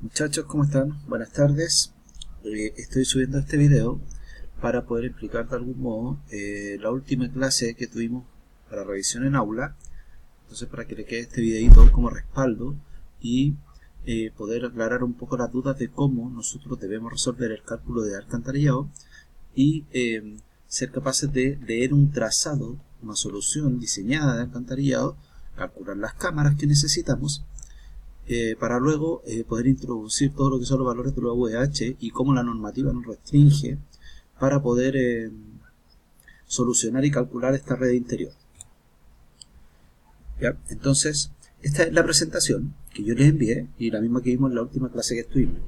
Muchachos, ¿cómo están? Buenas tardes. Estoy subiendo este video para poder explicar de algún modo la última clase que tuvimos para revisión en aula. Entonces, para que le quede este videito como respaldo y poder aclarar un poco las dudas de cómo nosotros debemos resolver el cálculo de alcantarillado y ser capaces de leer un trazado, una solución diseñada de alcantarillado, calcular las cámaras que necesitamos para luego poder introducir todo lo que son los valores de los VH y cómo la normativa nos restringe para poder solucionar y calcular esta red interior. ¿Ya? Entonces, esta es la presentación que yo les envié y la misma que vimos en la última clase que estuvimos.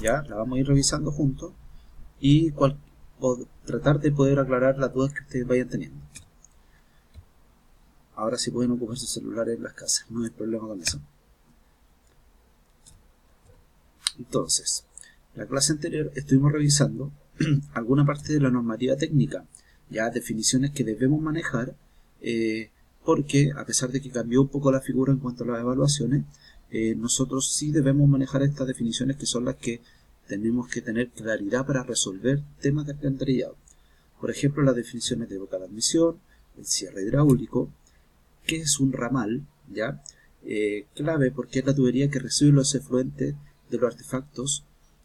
Ya la vamos a ir revisando juntos y tratar de poder aclarar las dudas que ustedes vayan teniendo. Ahora sí pueden ocupar sus celulares en las casas, no hay problema con eso. Entonces, la clase anterior estuvimos revisando alguna parte de la normativa técnica, ya definiciones que debemos manejar, porque a pesar de que cambió un poco la figura en cuanto a las evaluaciones, nosotros sí debemos manejar estas definiciones que son las que tenemos que tener claridad para resolver temas de alcantarillado. Por ejemplo, las definiciones de boca de admisión, el cierre hidráulico, que es un ramal, ya clave porque es la tubería que recibe los efluentes de los artefactos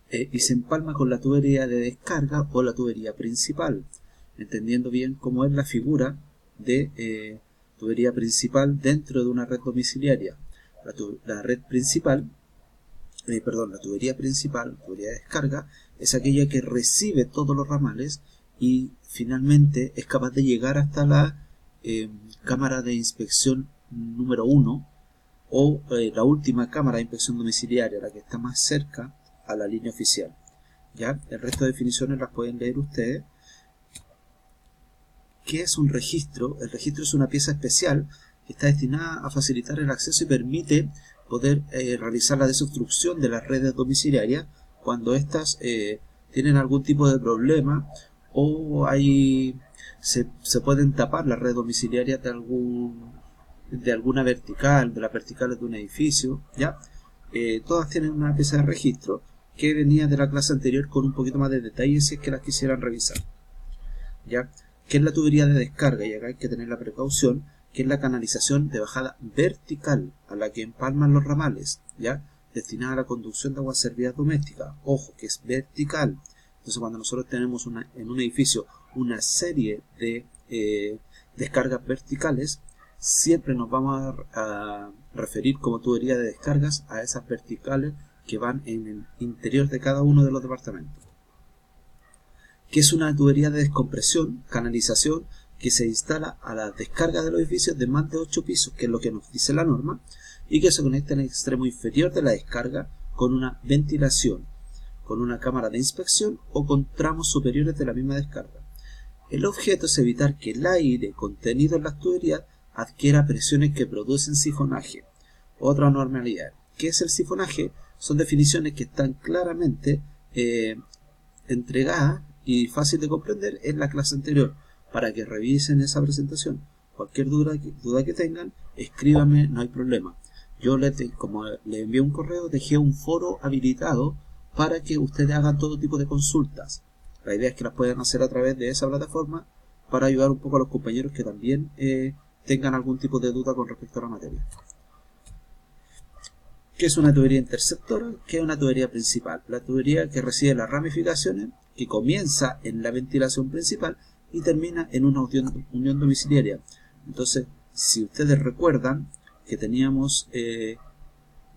y se empalma con la tubería de descarga o la tubería principal, entendiendo bien cómo es la figura de tubería principal dentro de una red domiciliaria. La tubería principal, tubería de descarga, es aquella que recibe todos los ramales y finalmente es capaz de llegar hasta la cámara de inspección número 1 o la última cámara de inspección domiciliaria, la que está más cerca a la línea oficial. ¿Ya? El resto de definiciones las pueden leer ustedes. ¿Qué es un registro? El registro es una pieza especial que está destinada a facilitar el acceso y permite poder realizar la desobstrucción de las redes domiciliarias cuando éstas tienen algún tipo de problema o se pueden tapar las redes domiciliarias de alguna vertical, de las verticales de un edificio, ¿ya? Todas tienen una pieza de registro que venía de la clase anterior con un poquito más de detalles si es que las quisieran revisar, ¿ya? ¿Qué es la tubería de descarga? Y acá hay que tener la precaución, que es la canalización de bajada vertical a la que empalman los ramales, ¿ya? Destinada a la conducción de aguas servidas domésticas. Ojo, que es vertical. Entonces, cuando nosotros tenemos en un edificio una serie de descargas verticales, siempre nos vamos a referir como tubería de descargas a esas verticales que van en el interior de cada uno de los departamentos. Que es una tubería de descompresión, canalización, que se instala a la descarga de los edificios de más de 8 pisos, que es lo que nos dice la norma, y que se conecta en el extremo inferior de la descarga con una ventilación, con una cámara de inspección o con tramos superiores de la misma descarga. El objeto es evitar que el aire contenido en las tuberías adquiera presiones que producen sifonaje. Otra normalidad. ¿Qué es el sifonaje? Son definiciones que están claramente entregadas y fácil de comprender en la clase anterior, para que revisen esa presentación. Cualquier duda que tengan, escríbanme, no hay problema. Yo como les envié un correo, dejé un foro habilitado para que ustedes hagan todo tipo de consultas. La idea es que las puedan hacer a través de esa plataforma para ayudar un poco a los compañeros que también tengan algún tipo de duda con respecto a la materia. ¿Qué es una tubería interceptora? ¿Qué es una tubería principal? La tubería que recibe las ramificaciones, que comienza en la ventilación principal y termina en una unión domiciliaria. Entonces, si ustedes recuerdan que teníamos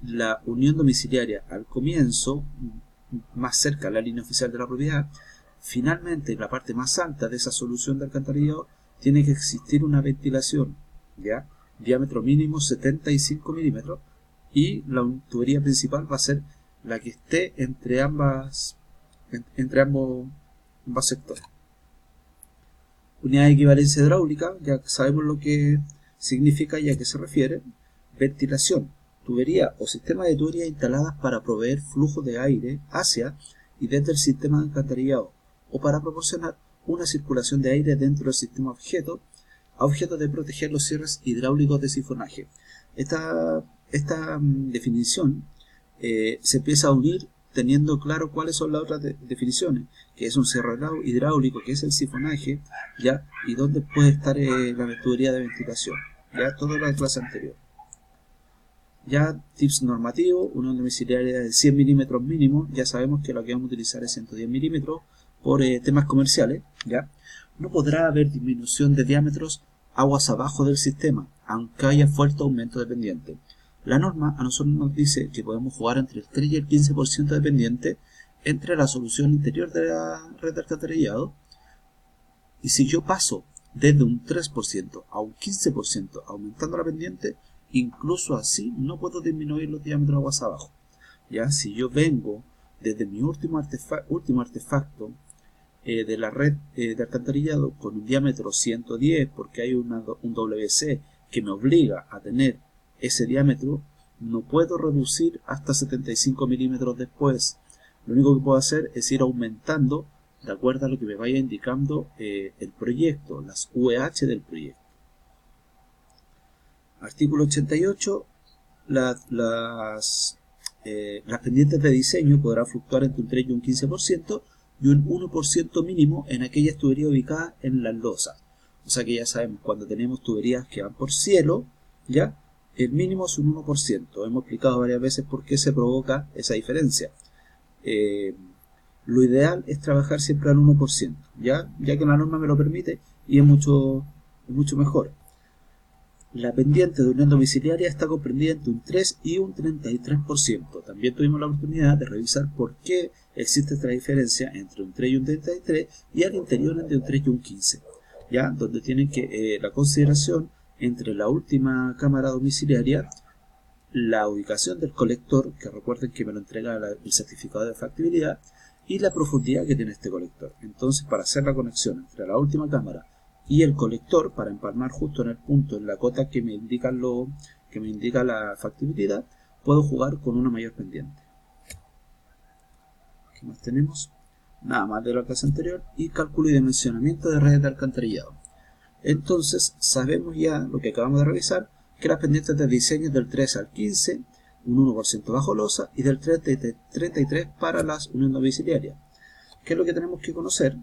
la unión domiciliaria al comienzo, más cerca a la línea oficial de la propiedad, finalmente en la parte más alta de esa solución de alcantarillado tiene que existir una ventilación, ¿ya? Diámetro mínimo 75 milímetros, y la tubería principal va a ser la que esté entre ambos sectores. Unidad de equivalencia hidráulica, ya sabemos lo que significa y a qué se refiere. Ventilación, tubería o sistema de tubería instaladas para proveer flujo de aire hacia y desde el sistema de alcantarillado o para proporcionar una circulación de aire dentro del sistema objeto a objeto de proteger los cierres hidráulicos de sifonaje. Esta definición se empieza a unir teniendo claro cuáles son las otras definiciones, que es un cierre hidráulico, que es el sifonaje, ¿ya? Y dónde puede estar la tubería de ventilación, ya, todo lo de clase anterior. Ya, tips normativos, unión domiciliaria de 100 milímetros mínimo, ya sabemos que lo que vamos a utilizar es 110 milímetros por temas comerciales, ya. No podrá haber disminución de diámetros aguas abajo del sistema, aunque haya fuerte aumento de pendiente. La norma a nosotros nos dice que podemos jugar entre el 3 y el 15% de pendiente entre la solución interior de la red de alcantarillado, y si yo paso desde un 3% a un 15% aumentando la pendiente, incluso así no puedo disminuir los diámetros aguas abajo. Ya, si yo vengo desde mi último artefacto de la red de alcantarillado con un diámetro 110, porque hay un WC que me obliga a tener ese diámetro, no puedo reducir hasta 75 milímetros después. Lo único que puedo hacer es ir aumentando de acuerdo a lo que me vaya indicando el proyecto, las UEH del proyecto. Artículo 88. Las pendientes de diseño podrán fluctuar entre un 3 y un 15% y un 1% mínimo en aquellas tuberías ubicadas en las losas. O sea que ya sabemos, cuando tenemos tuberías que van por cielo, ya el mínimo es un 1%. Hemos explicado varias veces por qué se provoca esa diferencia. Lo ideal es trabajar siempre al 1%, ya que la norma me lo permite y es mucho mejor. La pendiente de unión domiciliaria está comprendida entre un 3 y un 33%. También tuvimos la oportunidad de revisar por qué existe esta diferencia entre un 3 y un 33 y al interior entre un 3 y un 15. Ya, donde tienen que la consideración entre la última cámara domiciliaria, la ubicación del colector, que recuerden que me lo entrega el certificado de factibilidad, y la profundidad que tiene este colector. Entonces, para hacer la conexión entre la última cámara y el colector, para empalmar justo en el punto, en la cota que me indica la factibilidad, puedo jugar con una mayor pendiente. ¿Qué más tenemos? Nada más de la clase anterior. Y cálculo y dimensionamiento de redes de alcantarillado. Entonces, sabemos ya lo que acabamos de revisar, que las pendientes de diseño es del 3 al 15, un 1% bajo losa, y del 33 para las uniones domiciliarias. ¿Qué es lo que tenemos que conocer?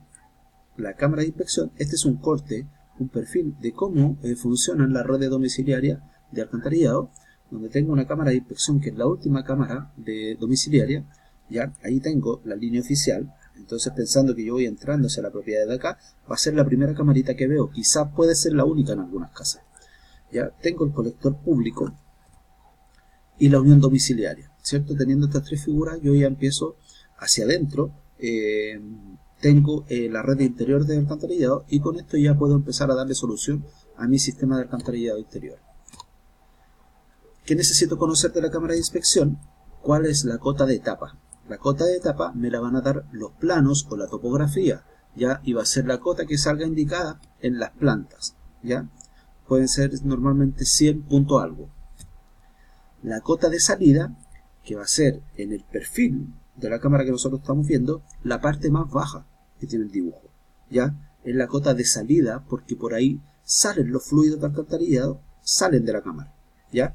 La cámara de inspección. Este es un corte, un perfil de cómo funcionan las redes domiciliarias de alcantarillado, donde tengo una cámara de inspección que es la última cámara de domiciliaria. Ya, ahí tengo la línea oficial. Entonces, pensando que yo voy entrando hacia la propiedad de acá, va a ser la primera camarita que veo. Quizás puede ser la única en algunas casas. Ya tengo el colector público y la unión domiciliaria, ¿cierto? Teniendo estas tres figuras, yo ya empiezo hacia adentro. Tengo la red interior de alcantarillado y con esto ya puedo empezar a darle solución a mi sistema de alcantarillado interior. ¿Qué necesito conocer de la cámara de inspección? ¿Cuál es la cota de etapa? La cota de etapa me la van a dar los planos o la topografía, ¿ya? Y va a ser la cota que salga indicada en las plantas, ¿ya? Pueden ser normalmente 100 punto algo. La cota de salida, que va a ser en el perfil de la cámara que nosotros estamos viendo, la parte más baja que tiene el dibujo, ¿ya? Es la cota de salida porque por ahí salen los fluidos de alcantarillado, salen de la cámara, ¿ya?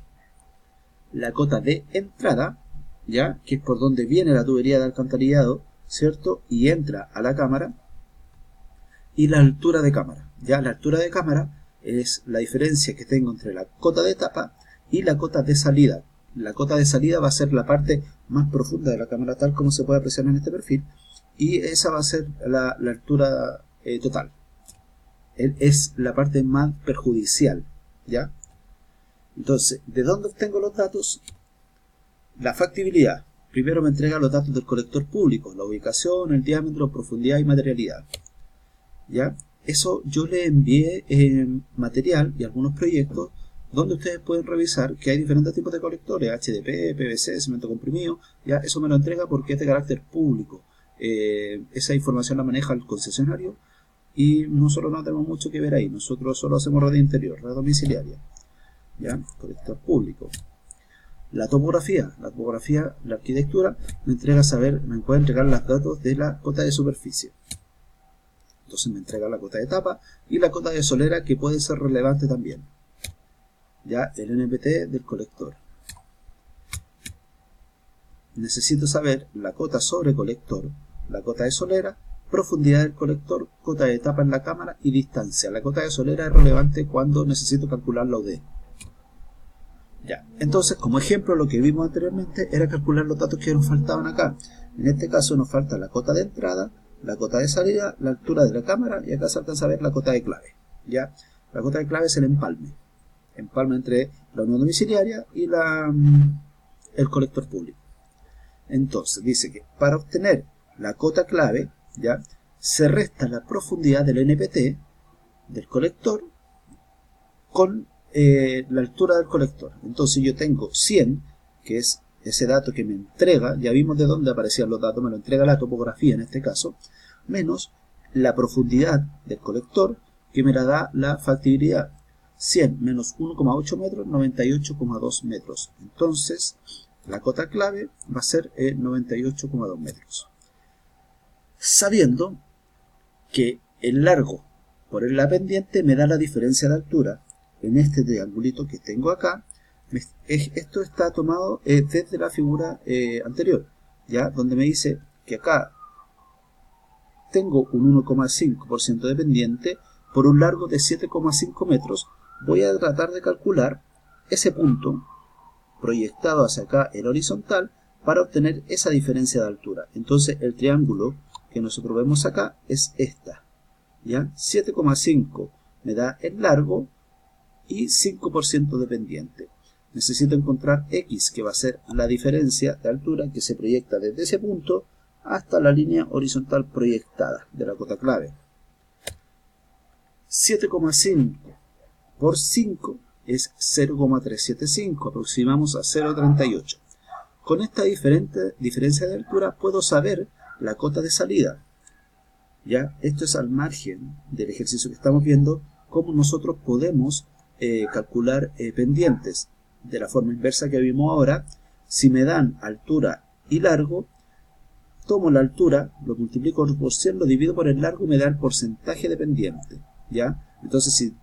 La cota de entrada, ¿ya? Que es por donde viene la tubería de alcantarillado, ¿cierto? Y entra a la cámara. Y la altura de cámara, ¿ya? La altura de cámara es la diferencia que tengo entre la cota de etapa y la cota de salida. La cota de salida va a ser la parte más profunda de la cámara, tal como se puede apreciar en este perfil, y esa va a ser la altura total. Es la parte más perjudicial, ¿ya? Entonces, ¿de dónde obtengo los datos? La factibilidad. Primero me entrega los datos del colector público, la ubicación, el diámetro, profundidad y materialidad, ¿ya? Eso yo le envié material y algunos proyectos donde ustedes pueden revisar que hay diferentes tipos de colectores, HDP, PVC, cemento comprimido, ya eso me lo entrega porque es de carácter público. Esa información la maneja el concesionario y nosotros no tenemos mucho que ver ahí, nosotros solo hacemos red interior, red domiciliaria, ya, colector público. La topografía, la arquitectura me puede entregar los datos de la cota de superficie. Entonces me entrega la cota de tapa y la cota de solera, que puede ser relevante también. Ya el NPT del colector. necesito saber la cota sobre colector, la cota de solera, profundidad del colector, cota de tapa en la cámara y distancia. La cota de solera es relevante cuando necesito calcular la UD. Ya, entonces como ejemplo lo que vimos anteriormente era calcular los datos que nos faltaban acá. En este caso nos falta la cota de entrada, la cota de salida, la altura de la cámara y acá se alcanza a ver la cota de clave. ¿Ya? La cota de clave es el empalme entre la unión domiciliaria y el colector público. Entonces dice que para obtener la cota clave, ¿ya?, se resta la profundidad del NPT del colector con la altura del colector. Entonces yo tengo 100, que es ese dato que me entrega, ya vimos de dónde aparecían los datos, me lo entrega la topografía en este caso, menos la profundidad del colector, que me la da la factibilidad. 100 menos 1,8 metros, 98,2 metros. Entonces, la cota clave va a ser 98,2 metros. Sabiendo que el largo por la pendiente me da la diferencia de altura en este triangulito que tengo acá. Esto está tomado desde la figura anterior, ¿ya? Donde me dice que acá tengo un 1,5% de pendiente por un largo de 7,5 metros. Voy a tratar de calcular ese punto proyectado hacia acá en horizontal para obtener esa diferencia de altura. Entonces el triángulo que nosotros vemos acá es esta, ¿ya? 7,5 me da el largo y 5% de pendiente. Necesito encontrar X, que va a ser la diferencia de altura que se proyecta desde ese punto hasta la línea horizontal proyectada de la cota clave. 7,5 por 5 es 0,375, aproximamos a 0,38. Con esta diferencia de altura puedo saber la cota de salida. ¿Ya? Esto es al margen del ejercicio que estamos viendo, cómo nosotros podemos calcular pendientes. De la forma inversa que vimos ahora, si me dan altura y largo, tomo la altura, lo multiplico por 100, lo divido por el largo y me da el porcentaje de pendiente. ¿Ya? Entonces, si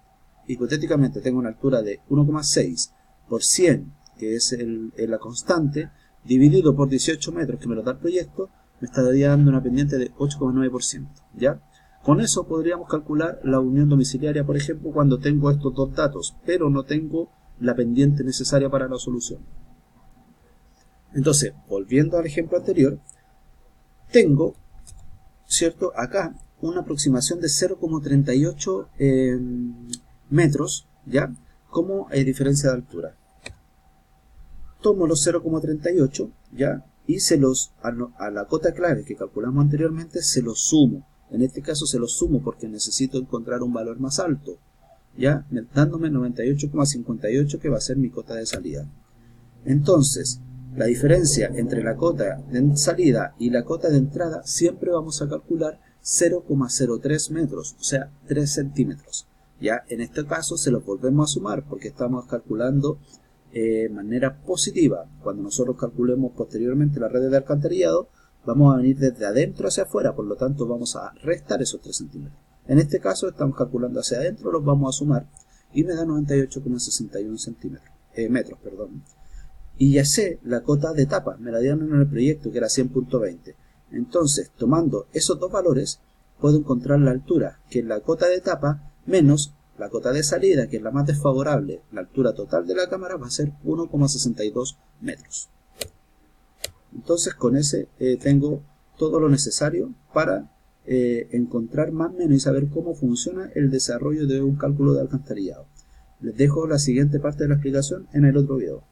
hipotéticamente tengo una altura de 1,6 por 100, que es la constante, dividido por 18 metros que me lo da el proyecto, me estaría dando una pendiente de 8,9%. ¿Ya? Con eso podríamos calcular la unión domiciliaria, por ejemplo, cuando tengo estos dos datos, pero no tengo la pendiente necesaria para la solución. Entonces, volviendo al ejemplo anterior, tengo, ¿cierto?, acá una aproximación de 0,38 metros, ¿ya?, como diferencia de altura. Tomo los 0,38, ¿ya?, y a la cota clave que calculamos anteriormente se los sumo. En este caso se los sumo porque necesito encontrar un valor más alto, ¿ya?, dándome 98,58, que va a ser mi cota de salida. Entonces, la diferencia entre la cota de salida y la cota de entrada siempre vamos a calcular 0,03 metros, o sea, 3 centímetros. Ya en este caso se lo volvemos a sumar porque estamos calculando de manera positiva. Cuando nosotros calculemos posteriormente las redes de alcantarillado, vamos a venir desde adentro hacia afuera, por lo tanto vamos a restar esos 3 centímetros. En este caso estamos calculando hacia adentro, los vamos a sumar y me da 98,61 metros. Y ya sé la cota de tapa, me la dieron en el proyecto que era 100,20. Entonces, tomando esos dos valores, puedo encontrar la altura, que es la cota de tapa, menos la cota de salida, que es la más desfavorable. La altura total de la cámara va a ser 1,62 metros. Entonces, con ese tengo todo lo necesario para encontrar más o menos y saber cómo funciona el desarrollo de un cálculo de alcantarillado. Les dejo la siguiente parte de la explicación en el otro video.